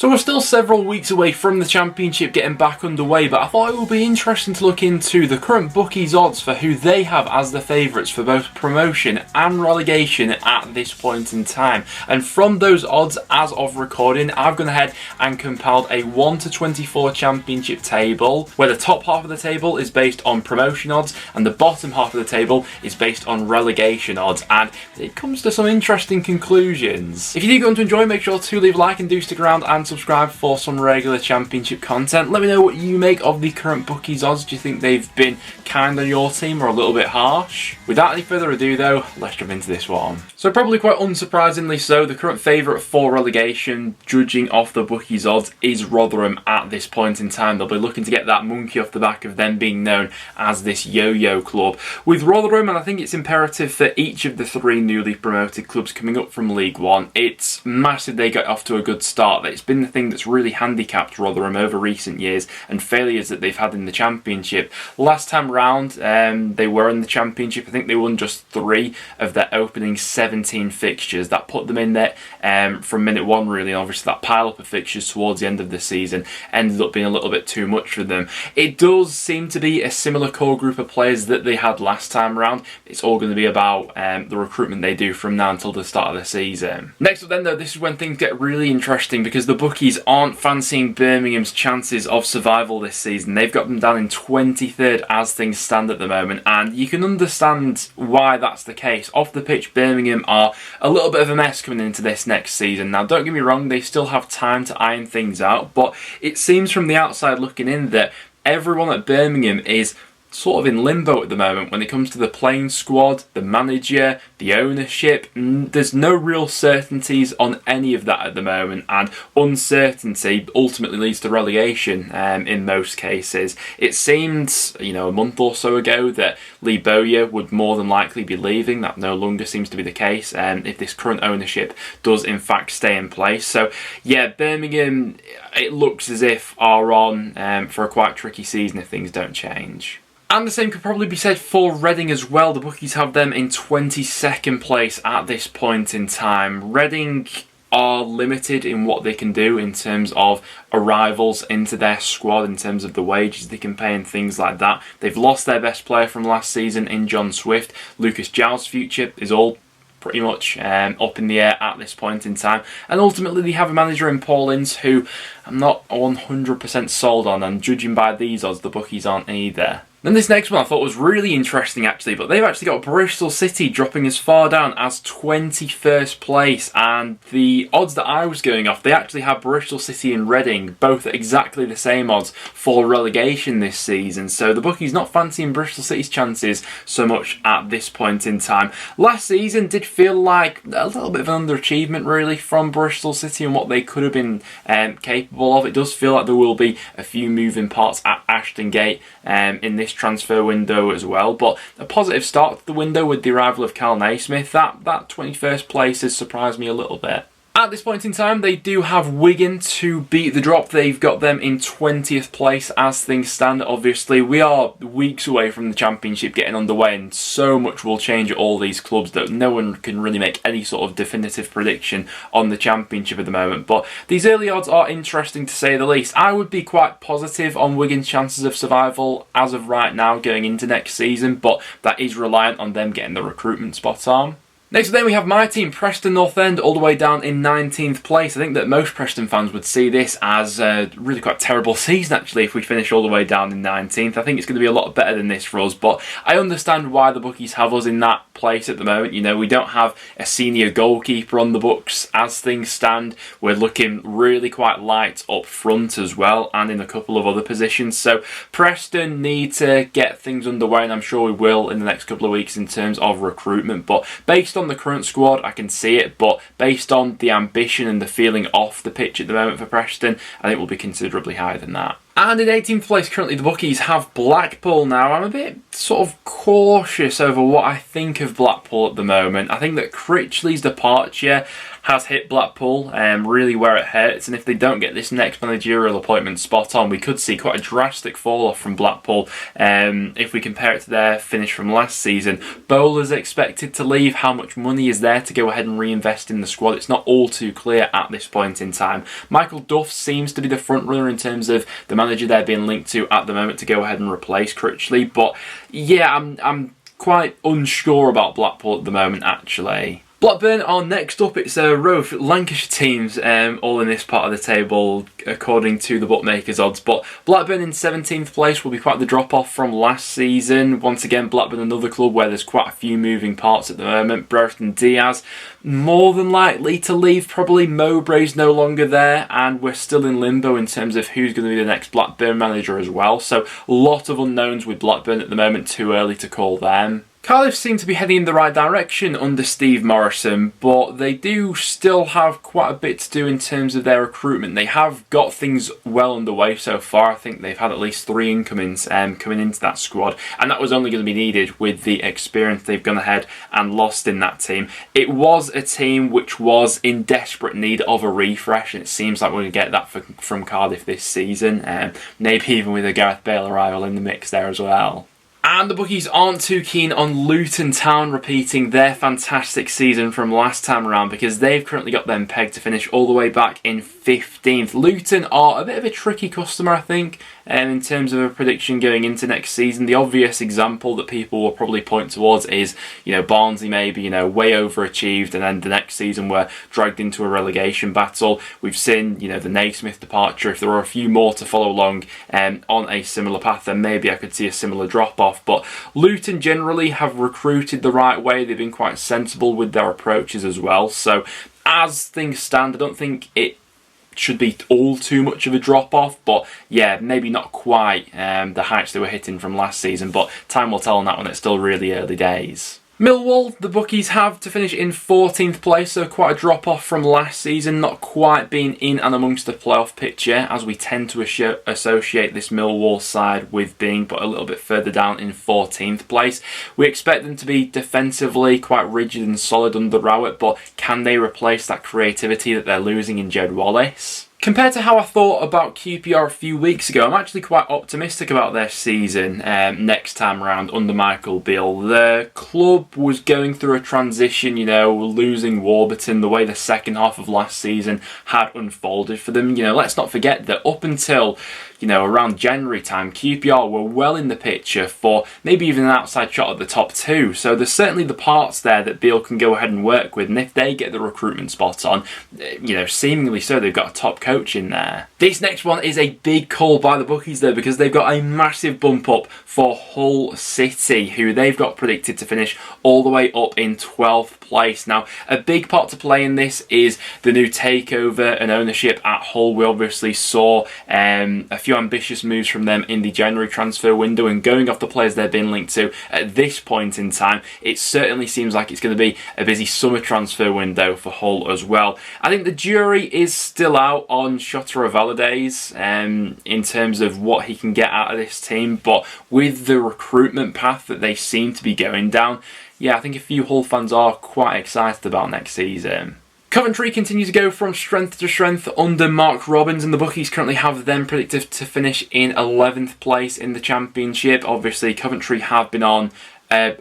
So we're still several weeks away from the Championship getting back underway, but I thought it would be interesting to look into the current bookies odds for who they have as the favourites for both promotion and relegation at this point in time. And from those odds, as of recording, I've gone ahead and compiled a 1 to 24 Championship table, where the top half of the table is based on promotion odds and the bottom half of the table is based on relegation odds, and it comes to some interesting conclusions. If you do go on to enjoy, make sure to leave a like and do stick around and subscribe for some regular Championship content. Let me know what you make of the current bookies odds. Do you think they've been kind on your team or a little bit harsh? Without any further ado though, let's jump into this one. So probably quite unsurprisingly so, the current favourite for relegation, judging off the bookies odds, is Rotherham at this point in time. They'll be looking to get that monkey off the back of them being known as this yo-yo club. With Rotherham, and I think it's imperative for each of the three newly promoted clubs coming up from League One, it's massive they got off to a good start. It's been the thing that's really handicapped Rotherham over recent years and failures that they've had in the Championship. Last time round, they were in the Championship. I think they won just 3 of their opening 17 fixtures. That put them in there from minute one, really, and obviously that pile up of fixtures towards the end of the season ended up being a little bit too much for them. It does seem to be a similar core group of players that they had last time round. It's all going to be about the recruitment they do from now until the start of the season. Next up then though, this is when things get really interesting because the bookies aren't fancying Birmingham's chances of survival this season. They've got them down in 23rd as things stand at the moment, and you can understand why that's the case. Off the pitch, Birmingham are a little bit of a mess coming into this next season. Now don't get me wrong, they still have time to iron things out, but it seems from the outside looking in that everyone at Birmingham is sort of in limbo at the moment when it comes to the playing squad, the manager, the ownership. There's no real certainties on any of that at the moment, and uncertainty ultimately leads to relegation in most cases. It seemed, a month or so ago that Lee Bowyer would more than likely be leaving. That no longer seems to be the case if this current ownership does in fact stay in place. So yeah, Birmingham, it looks as if are on for a quite tricky season if things don't change. And the same could probably be said for Reading as well. The bookies have them in 22nd place at this point in time. Reading are limited in what they can do in terms of arrivals into their squad, in terms of the wages they can pay and things like that. They've lost their best player from last season in John Swift. Lucas Giles' future is all pretty much up in the air at this point in time, and ultimately they have a manager in Paul Ince who I'm not 100% sold on, and judging by these odds the bookies aren't either. Then this next one I thought was really interesting actually, but they've actually got Bristol City dropping as far down as 21st place, and the odds that I was going off, they actually have Bristol City and Reading both at exactly the same odds for relegation this season, so the bookies not fancying Bristol City's chances so much at this point in time. Last season did feel like a little bit of an underachievement really from Bristol City and what they could have been capable of. It does feel like there will be a few moving parts at Ashton Gate in this transfer window as well, but a positive start to the window with the arrival of Cal Naismith. That 21st place has surprised me a little bit. At this point in time, they do have Wigan to beat the drop. They've got them in 20th place as things stand. Obviously, we are weeks away from the Championship getting underway, and so much will change at all these clubs that no one can really make any sort of definitive prediction on the Championship at the moment. But these early odds are interesting to say the least. I would be quite positive on Wigan's chances of survival as of right now going into next season, but that is reliant on them getting the recruitment spot on. Next up then we have my team, Preston North End, all the way down in 19th place. I think that most Preston fans would see this as a really quite terrible season actually if we finish all the way down in 19th. I think it's going to be a lot better than this for us, but I understand why the bookies have us in that place at the moment. We don't have a senior goalkeeper on the books as things stand. We're looking really quite light up front as well, and in a couple of other positions. So Preston need to get things underway, and I'm sure we will in the next couple of weeks in terms of recruitment, but based on the current squad I can see it, but based on the ambition and the feeling off the pitch at the moment for Preston, I think it will be considerably higher than that. And in 18th place currently the bookies have Blackpool. Now I'm a bit sort of cautious over what I think of Blackpool at the moment. I think that Critchley's departure has hit Blackpool really where it hurts, and if they don't get this next managerial appointment spot on, we could see quite a drastic fall off from Blackpool if we compare it to their finish from last season. Bowler's expected to leave. How much money is there to go ahead and reinvest in the squad? It's not all too clear at this point in time. Michael Duff seems to be the front runner in terms of the manager they're being linked to at the moment to go ahead and replace Critchley, but yeah, I'm quite unsure about Blackpool at the moment, actually. Blackburn are next up. It's a row of Lancashire teams all in this part of the table according to the bookmakers odds, but Blackburn in 17th place will be quite the drop off from last season. Once again, Blackburn another club where there's quite a few moving parts at the moment. Brereton Diaz more than likely to leave, probably. Mowbray's no longer there, and we're still in limbo in terms of who's going to be the next Blackburn manager as well, so a lot of unknowns with Blackburn at the moment. Too early to call them. Cardiff seem to be heading in the right direction under Steve Morrison, but they do still have quite a bit to do in terms of their recruitment. They have got things well underway so far. I think they've had at least 3 incomings coming into that squad, and that was only going to be needed with the experience they've gone ahead and lost in that team. It was a team which was in desperate need of a refresh, and it seems like we're going to get that from Cardiff this season, maybe even with a Gareth Bale arrival in the mix there as well. And the bookies aren't too keen on Luton Town repeating their fantastic season from last time around, because they've currently got them pegged to finish all the way back in 15th. Luton are a bit of a tricky customer, I think, in terms of a prediction going into next season. The obvious example that people will probably point towards is, Barnsley maybe, way overachieved, and then the next season we're dragged into a relegation battle. We've seen, the Naismith departure. If there are a few more to follow along on a similar path, then maybe I could see a similar drop-off. But Luton generally have recruited the right way. They've been quite sensible with their approaches as well. So as things stand, I don't think it should be all too much of a drop-off, but yeah, maybe not quite the heights they were hitting from last season, but time will tell on that one. It's still really early days. Millwall, the bookies have to finish in 14th place, so quite a drop-off from last season, not quite being in and amongst the playoff picture, as we tend to associate this Millwall side with being but a little bit further down in 14th place. We expect them to be defensively quite rigid and solid under Rowett, but can they replace that creativity that they're losing in Jed Wallace? Compared to how I thought about QPR a few weeks ago, I'm actually quite optimistic about their season next time around under Michael Beale. The club was going through a transition, losing Warburton, the way the second half of last season had unfolded for them. Let's not forget that up until around January time, QPR were well in the picture for maybe even an outside shot at the top 2. So there's certainly the parts there that Beale can go ahead and work with, and if they get the recruitment spot on, seemingly so, they've got a top coach in there. This next one is a big call by the bookies though, because they've got a massive bump up for Hull City, who they've got predicted to finish all the way up in 12th place. Now, a big part to play in this is the new takeover and ownership at Hull. We obviously saw a few ambitious moves from them in the January transfer window, and going off the players they've been linked to at this point in time, it certainly seems like it's going to be a busy summer transfer window for Hull as well. I think the jury is still out on Shota Valades in terms of what he can get out of this team, but with the recruitment path that they seem to be going down, yeah, I think a few Hull fans are quite excited about next season. Coventry continue to go from strength to strength under Mark Robbins, and the bookies currently have them predicted to finish in 11th place in the Championship. Obviously, Coventry have been on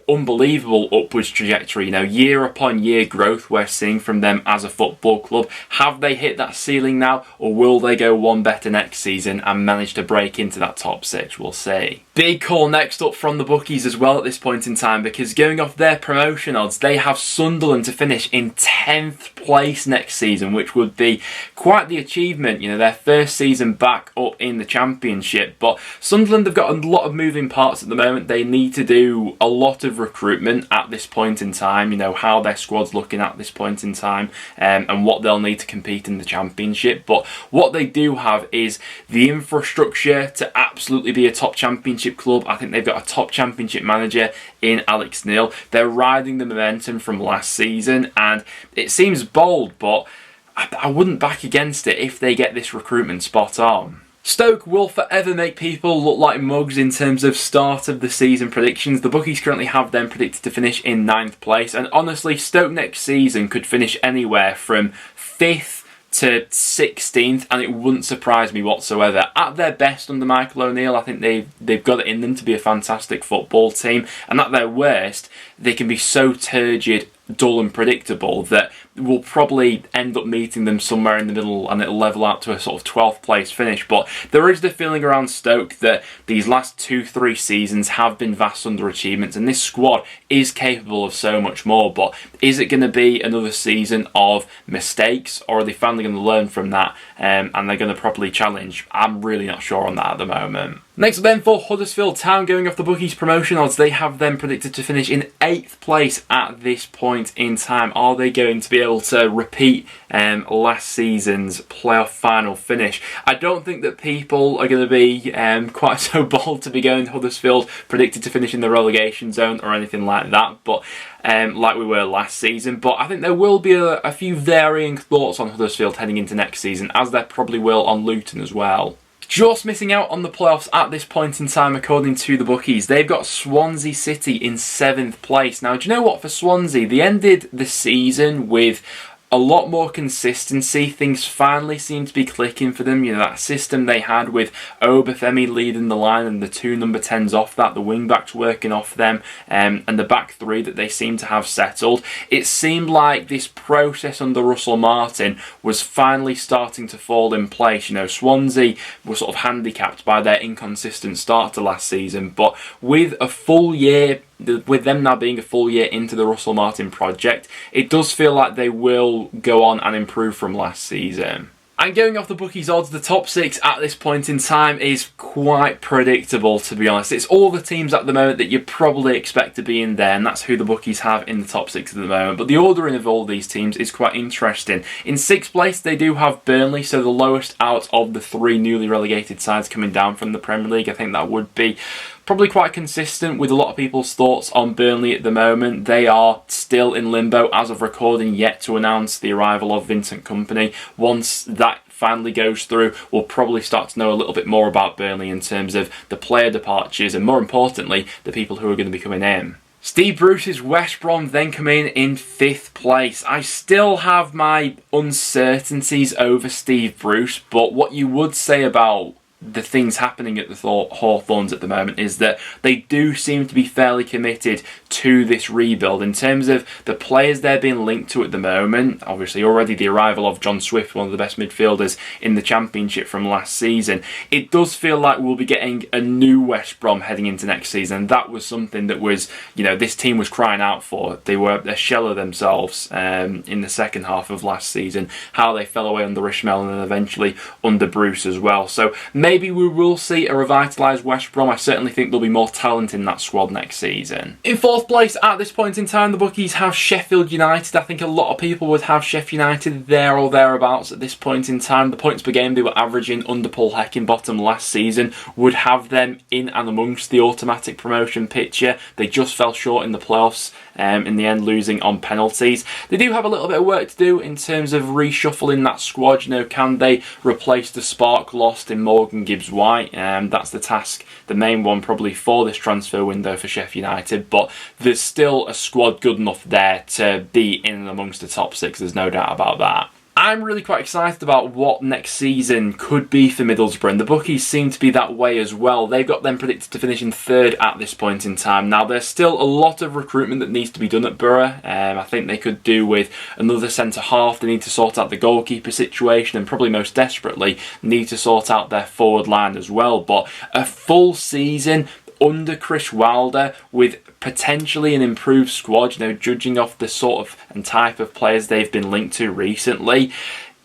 unbelievable upwards trajectory. Year upon year growth we're seeing from them as a football club. Have they hit that ceiling now, or will they go one better next season and manage to break into that top 6? We'll see. Big call next up from the bookies as well at this point in time, because going off their promotion odds, they have Sunderland to finish in 10th place next season, which would be quite the achievement, their first season back up in the Championship. But Sunderland have got a lot of moving parts at the moment. They need to do a lot of recruitment at this point in time, how their squad's looking at this point in time, and what they'll need to compete in the Championship. But what they do have is the infrastructure to absolutely be a top Championship club. I think they've got a top Championship manager in Alex Neil. They're riding the momentum from last season, and it seems bold, but I wouldn't back against it if they get this recruitment spot on. Stoke will forever make people look like mugs in terms of start of the season predictions. The bookies currently have them predicted to finish in 9th place, and honestly, Stoke next season could finish anywhere from 5th to 16th, and it wouldn't surprise me whatsoever. At their best under Michael O'Neill, I think they've got it in them to be a fantastic football team, and at their worst, they can be so turgid, dull and predictable that we'll probably end up meeting them somewhere in the middle, and it'll level out to a sort of 12th place finish. But there is the feeling around Stoke that these last 2-3 seasons have been vast underachievements, and this squad is capable of so much more. But is it going to be another season of mistakes, or are they finally going to learn from that and they're going to properly challenge? I'm really not sure on that at the moment. Next up then, for Huddersfield Town, going off the bookies promotion odds, they have them predicted to finish in 8th place at this point in time. Are they going to be able to repeat last season's playoff final finish? I don't think that people are going to be quite so bold to be going Huddersfield predicted to finish in the relegation zone or anything like that, but like we were last season. But I think there will be a few varying thoughts on Huddersfield heading into next season, as there probably will on Luton as well. Just missing out on the playoffs at this point in time, according to the bookies. They've got Swansea City in 7th place. Now, do you know what? For Swansea, they ended the season with a lot more consistency. Things finally seem to be clicking for them. You know, that system they had with Obafemi leading the line and the 2 number 10s off that, the wing backs working off them, and the back 3 that they seem to have settled. It seemed like this process under Russell Martin was finally starting to fall in place. You know, Swansea were sort of handicapped by their inconsistent start to last season, but with a full year, with them now being a full year into the Russell Martin project, it does feel like they will go on and improve from last season. And going off the bookies odds, the top 6 at this point in time is quite predictable, to be honest. It's all the teams at the moment that you probably expect to be in there, and that's who the bookies have in the top 6 at the moment. But the ordering of all these teams is quite interesting. In 6th place, they do have Burnley, so the lowest out of the 3 newly relegated sides coming down from the Premier League. I think that would be probably quite consistent with a lot of people's thoughts on Burnley at the moment. They are still in limbo as of recording, yet to announce the arrival of Vincent Kompany. Once that finally goes through, we'll probably start to know a little bit more about Burnley in terms of the player departures and, more importantly, the people who are going to be coming in. Steve Bruce's West Brom then come in 5th place. I still have my uncertainties over Steve Bruce, but what you would say about the things happening at the Hawthorns at the moment is that they do seem to be fairly committed to this rebuild. In terms of the players they're being linked to at the moment, obviously already the arrival of John Swift, one of the best midfielders in the Championship from last season, it does feel like we'll be getting a new West Brom heading into next season. That was something that was, you know, this team was crying out for. They were a shell of themselves in the second half of last season, how they fell away under Ishmael and then eventually under Bruce as well. So maybe we will see a revitalised West Brom. I certainly think there'll be more talent in that squad next season. In 4th place at this point in time, the bookies have Sheffield United. I think a lot of people would have Sheffield United there or thereabouts at this point in time. The points per game they were averaging under Paul Heckingbottom last season would have them in and amongst the automatic promotion picture. They just fell short in the playoffs, in the end losing on penalties. They do have a little bit of work to do in terms of reshuffling that squad. You know, can they replace the spark lost in Morgan Gibbs-White? That's the task, the main one probably for this transfer window for Sheffield United, but there's still a squad good enough there to be in and amongst the top 6, there's no doubt about that. I'm really quite excited about what next season could be for Middlesbrough, and the bookies seem to be that way as well. They've got them predicted to finish in 3rd at this point in time. Now, there's still a lot of recruitment that needs to be done at Borough. I think they could do with another centre-half. They need to sort out the goalkeeper situation, and probably most desperately need to sort out their forward line as well. But a full season under Chris Wilder with potentially an improved squad, you know, judging off the sort of and type of players they've been linked to recently,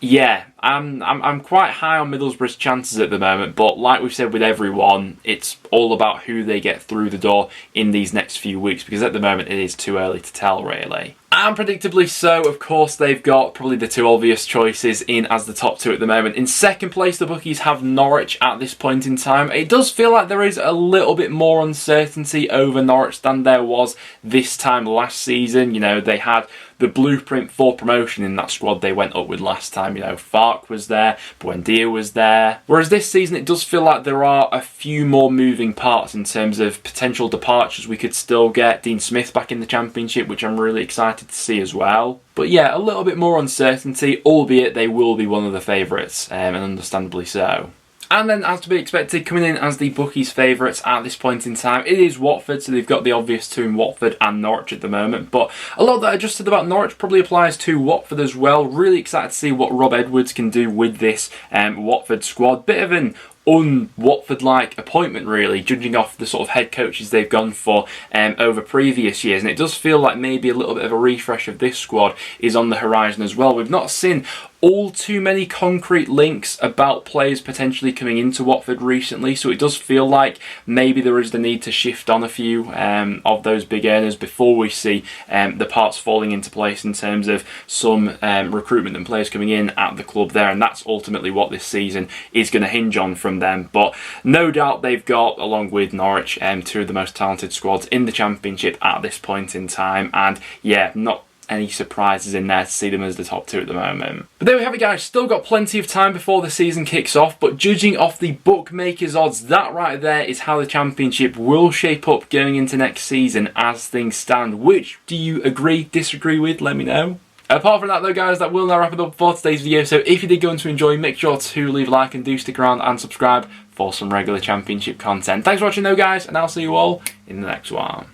yeah, I'm quite high on Middlesbrough's chances at the moment, but like we've said with everyone, it's all about who they get through the door in these next few weeks, because at the moment it is too early to tell, really. And predictably so, of course, they've got probably the 2 obvious choices in as the top 2 at the moment. In 2nd place, the bookies have Norwich at this point in time. It does feel like there is a little bit more uncertainty over Norwich than there was this time last season. You know, they had the blueprint for promotion in that squad they went up with last time. You know, Fark was there, Buendia was there. Whereas this season it does feel like there are a few more moving parts in terms of potential departures. We could still get Dean Smith back in the Championship, which I'm really excited to see as well. But yeah, a little bit more uncertainty, albeit they will be one of the favourites, and understandably so. And then, as to be expected, coming in as the bookies' favourites at this point in time, it is Watford, so they've got the obvious two in Watford and Norwich at the moment. But a lot that I just said about Norwich probably applies to Watford as well. Really excited to see what Rob Edwards can do with this Watford squad. Bit of an un-Watford-like appointment, really, judging off the sort of head coaches they've gone for over previous years. And it does feel like maybe a little bit of a refresh of this squad is on the horizon as well. We've not seen all too many concrete links about players potentially coming into Watford recently, so it does feel like maybe there is the need to shift on a few of those big earners before we see the parts falling into place in terms of some recruitment and players coming in at the club there, and that's ultimately what this season is going to hinge on from them. But no doubt they've got, along with Norwich, two of the most talented squads in the Championship at this point in time, and yeah, not any surprises in there to see them as the top two at the moment. But there we have it, guys. Still got plenty of time before the season kicks off, but judging off the bookmakers' odds, that right there is how the Championship will shape up going into next season as things stand. Which do you agree, disagree with? Let me know. Apart from that though, guys, that will now wrap it up for today's video. So if you did go on to enjoy, make sure to leave a like and do stick around and subscribe for some regular Championship content. Thanks for watching though, guys, and I'll see you all in the next one.